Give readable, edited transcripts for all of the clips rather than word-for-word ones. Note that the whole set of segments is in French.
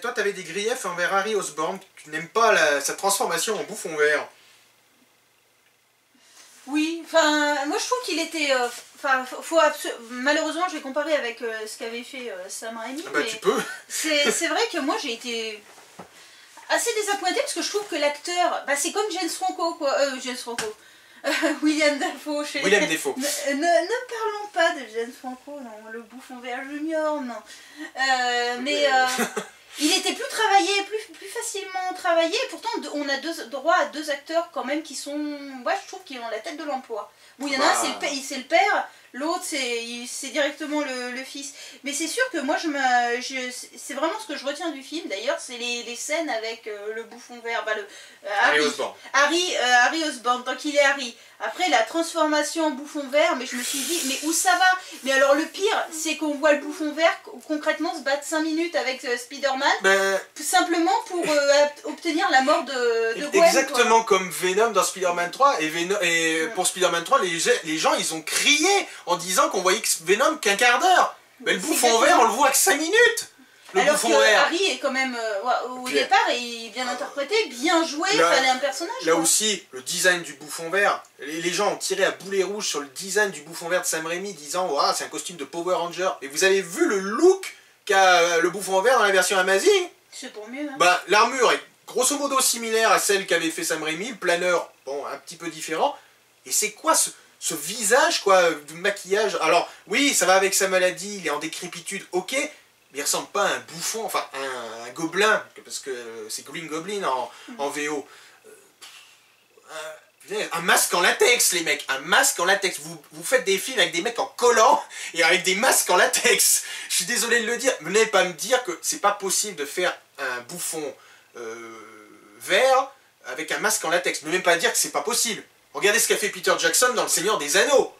toi, t'avais des griefs envers Harry Osborn. Tu n'aimes pas sa transformation en bouffon vert. Oui, enfin, moi je trouve qu'il était... malheureusement, je vais comparer avec ce qu'avait fait Sam Raimi, Ah bah, mais tu peux. c'est vrai que moi j'ai été assez désappointée parce que je trouve que l'acteur, bah, c'est comme James Franco, quoi. James Franco. William Dafoe. William Dafoe. Ne parlons pas de James Franco, non, le bouffon vert junior, non. Il était plus travaillé, plus facilement travaillé, et pourtant on a droit à deux acteurs quand même qui sont, moi je trouve qu'ils ont la tête de l'emploi. Bon, il y en a un, c'est le père, l'autre c'est directement le fils. Mais c'est sûr que moi c'est vraiment ce que je retiens du film, d'ailleurs, c'est les scènes avec le bouffon vert, bah, Harry Osborn. Harry Osborn, tant qu'il est Harry. Après la transformation en bouffon vert, mais je me suis dit, mais où ça va? Mais alors le pire, c'est qu'on voit le bouffon vert concrètement se battre 5 minutes avec Spider-Man, simplement pour obtenir la mort de Gwen. Exactement comme Venom dans Spider-Man 3, et pour Spider-Man 3, les gens ils ont crié en disant qu'on voyait Venom qu'un quart d'heure. Mais le bouffon vert, on le voit que 5 minutes. Alors que Harry est quand même, au départ, est bien interprété, bien joué, fallait un personnage. Là aussi, le design du bouffon vert, les gens ont tiré à boulet rouge sur le design du bouffon vert de Sam Raimi, disant oh, c'est un costume de Power Ranger. Et vous avez vu le look qu'a le bouffon vert dans la version Amazing? C'est pour mieux. Hein. Bah, l'armure est grosso modo similaire à celle qu'avait fait Sam Raimi, le planeur, bon, un petit peu différent. Et c'est quoi ce visage, quoi, de maquillage? Alors, oui, ça va avec sa maladie, il est en décrépitude, ok. Mais il ressemble pas à un bouffon, enfin un gobelin, parce que c'est Green Goblin en VO. Un masque en latex, les mecs, un masque en latex. Vous faites des films avec des mecs en collant et avec des masques en latex. Je suis désolé de le dire, mais n'allez pas me dire que c'est pas possible de faire un bouffon vert avec un masque en latex. Ne même pas dire que c'est pas possible. Regardez ce qu'a fait Peter Jackson dans Le Seigneur des Anneaux.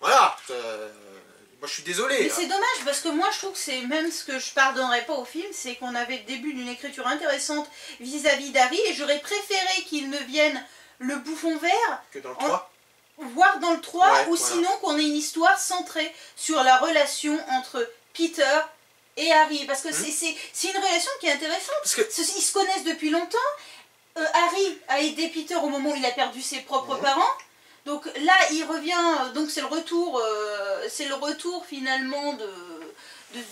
Voilà. Moi je suis désolé. Mais c'est dommage parce que moi je trouve que c'est même ce que je pardonnerais pas au film, c'est qu'on avait le début d'une écriture intéressante vis-à-vis d'Harry et j'aurais préféré qu'il ne vienne le bouffon vert que dans le 3. Voire dans le 3 ouais, ou voilà. Sinon qu'on ait une histoire centrée sur la relation entre Peter et Harry parce que c'est une relation qui est intéressante. Parce que ils se connaissent depuis longtemps. Harry a aidé Peter au moment où il a perdu ses propres parents. Donc là, il revient, donc c'est le retour finalement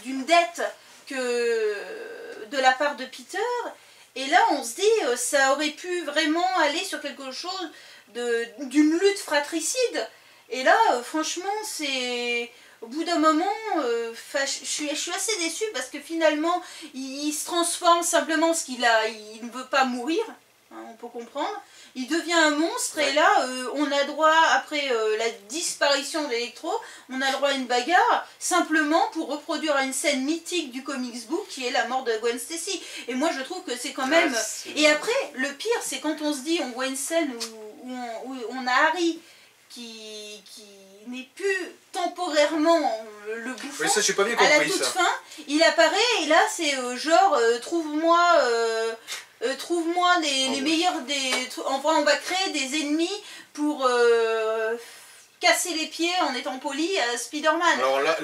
d'une dette de la part de Peter. Et là, on se dit, ça aurait pu vraiment aller sur quelque chose d'une lutte fratricide. Et là, franchement, c'est... Au bout d'un moment, je suis assez déçue parce que finalement, il se transforme simplement parce qu'il ne veut pas mourir, hein, on peut comprendre. Il devient un monstre et là, on a droit, après la disparition d'Electro, on a le droit à une bagarre, simplement pour reproduire une scène mythique du comics book qui est la mort de Gwen Stacy. Et moi, je trouve que c'est quand même... Et après, le pire, c'est quand on se dit, on voit une scène où on a Harry qui n'est plus temporairement le bouffon. Oui, ça, j'ai pas bien compris, à la toute fin, il apparaît et là, c'est genre, trouve-moi les meilleurs enfin, on va créer des ennemis pour casser les pieds en étant poli à Spider-Man. Alors là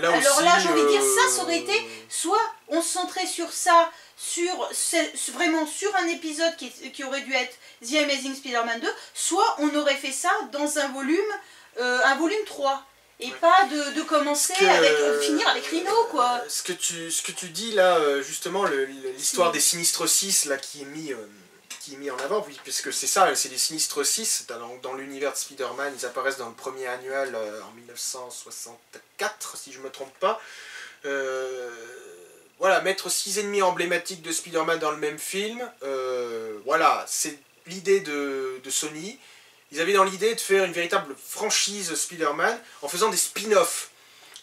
j'ai envie de dire, ça aurait été, soit on se centrait sur ça, vraiment sur un épisode qui aurait dû être The Amazing Spider-Man 2, soit on aurait fait ça dans un volume 3. Et pas de commencer finir avec Rhino, quoi. Ce que tu dis là, justement, l'histoire des Sinistres 6 là, qui est mis en avant, oui, puisque c'est ça, c'est les Sinistres 6, dans l'univers de Spider-Man, ils apparaissent dans le premier annuel en 1964, si je me trompe pas. Voilà, mettre 6 ennemis emblématiques de Spider-Man dans le même film, voilà, c'est l'idée de Sony. Ils avaient dans l'idée de faire une véritable franchise Spider-Man en faisant des spin-offs.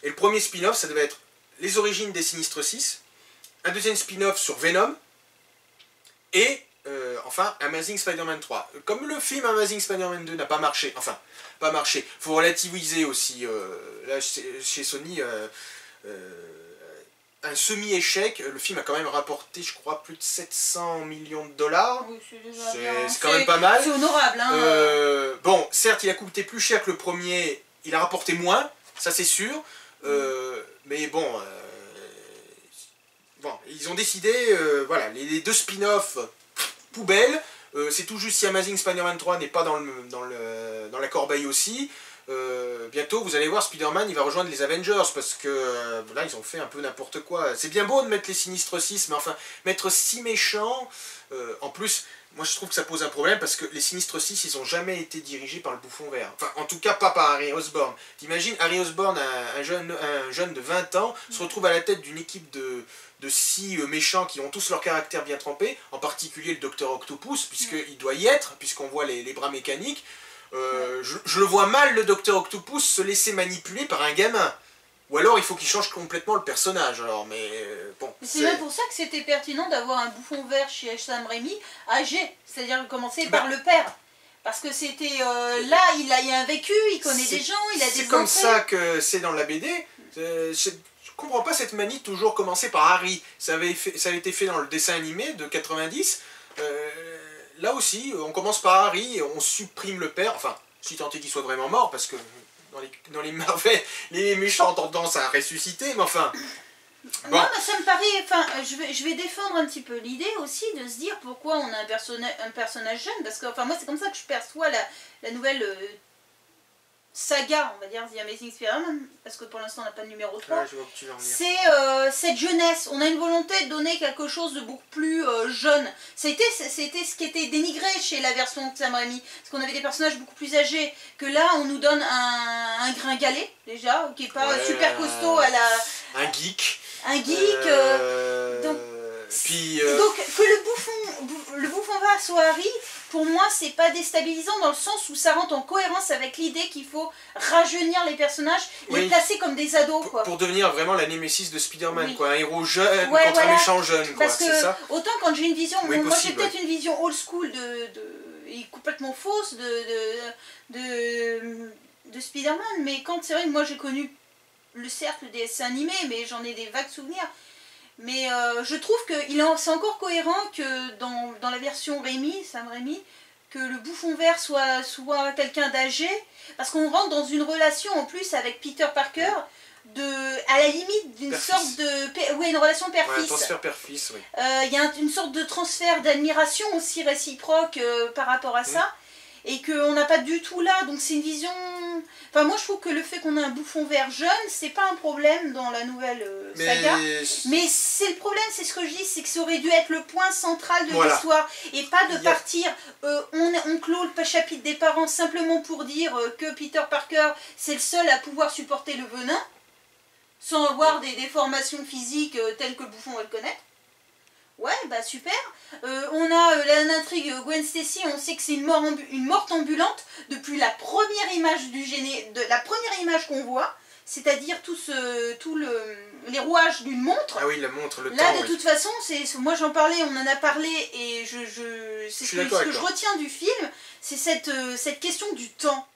Et le premier spin-off, ça devait être les origines des Sinistres 6, un deuxième spin-off sur Venom, et enfin Amazing Spider-Man 3. Comme le film Amazing Spider-Man 2 n'a pas marché, faut relativiser aussi, là chez Sony, un semi-échec, le film a quand même rapporté, je crois, plus de 700 millions de dollars. Oui, c'est quand même pas mal. C'est honorable. Hein. Bon, certes, il a coûté plus cher que le premier, il a rapporté moins, ça c'est sûr. Mais bon, bon, ils ont décidé, voilà, les 2 spin-offs poubelles, c'est tout juste si Amazing Spider-Man 3 n'est pas dans la corbeille aussi. Bientôt, vous allez voir, Spider-Man, il va rejoindre les Avengers, parce que là, ils ont fait un peu n'importe quoi. C'est bien beau de mettre les Sinistres 6, mais enfin, mettre 6 méchants, en plus, moi je trouve que ça pose un problème, parce que les Sinistres 6, ils ont jamais été dirigés par le Bouffon Vert. Enfin, en tout cas, pas par Harry Osborn. T'imagines, Harry Osborn, un jeune de 20 ans, se retrouve à la tête d'une équipe de 6 méchants qui ont tous leur caractère bien trempé, en particulier le Docteur Octopus, puisqu'il doit y être, puisqu'on voit les bras mécaniques. Je le vois mal, le Docteur Octopus, se laisser manipuler par un gamin. Ou alors il faut qu'il change complètement le personnage. Alors, mais bon. C'est même pour ça que c'était pertinent d'avoir un Bouffon Vert chez Sam Raimi âgé, c'est-à-dire commencer par le père. Parce que c'était là, il a un vécu, il connaît des gens, il a des C'est comme ça que c'est dans la BD. Je comprends pas cette manie de toujours commencer par Harry. Ça avait été fait dans le dessin animé de 90. Là aussi, on commence par Harry, on supprime le père, enfin, si tant est qu'il soit vraiment mort, parce que dans les Marvel, les méchants ont tendance à ressusciter, mais enfin... Bon. Non, mais ça me paraît... Enfin, je vais défendre un petit peu l'idée aussi de se dire pourquoi on a un personnage jeune, parce que, enfin, moi, c'est comme ça que je perçois la nouvelle... saga, on va dire, The Amazing Spider-Man, parce que pour l'instant on n'a pas de numéro 3, ouais, c'est cette jeunesse. On a une volonté de donner quelque chose de beaucoup plus jeune. C'était ce qui était dénigré chez la version de Sam Raimi, parce qu'on avait des personnages beaucoup plus âgés, que là on nous donne un gringalet, déjà, qui est pas super costaud à la... Un geek. Donc, donc que le bouffon vert soit Harry, pour moi c'est pas déstabilisant dans le sens où ça rentre en cohérence avec l'idée qu'il faut rajeunir les personnages, les placer comme des ados, quoi. Pour devenir vraiment la némésis de Spider-Man, quoi, un héros jeune contre un méchant jeune, quoi. Parce que ça autant quand j'ai une vision, moi j'ai peut-être une vision old school et complètement fausse de Spider-Man, mais quand c'est vrai que moi j'ai connu le cercle des dessins animés, mais j'en ai des vagues souvenirs. Mais je trouve que c'est encore cohérent que dans la version Sam Raimi, que le Bouffon Vert soit quelqu'un d'âgé, parce qu'on rentre dans une relation en plus avec Peter Parker, à la limite d'une sorte de... Oui, une relation père-fils. Ouais, un transfert père-fils, oui. Il y a une sorte de transfert d'admiration aussi réciproque par rapport à ça, et qu'on n'a pas du tout là, donc c'est une vision... Enfin, moi je trouve que le fait qu'on ait un Bouffon Vert jeune, c'est pas un problème dans la nouvelle saga. Mais c'est le problème, c'est ce que je dis, c'est que ça aurait dû être le point central de l'histoire. Et pas de partir, on clôt le chapitre des parents simplement pour dire que Peter Parker, c'est le seul à pouvoir supporter le venin, sans avoir des déformations physiques telles que le Bouffon va le connaître. Ouais, bah super. On a l'intrigue Gwen Stacy, on sait que c'est une morte ambulante depuis la première image la première image qu'on voit, c'est-à-dire les rouages d'une montre. Ah oui, la montre, le temps. Là, de toute façon, moi j'en parlais, on en a parlé, et c'est ce que je retiens du film, c'est cette question du temps.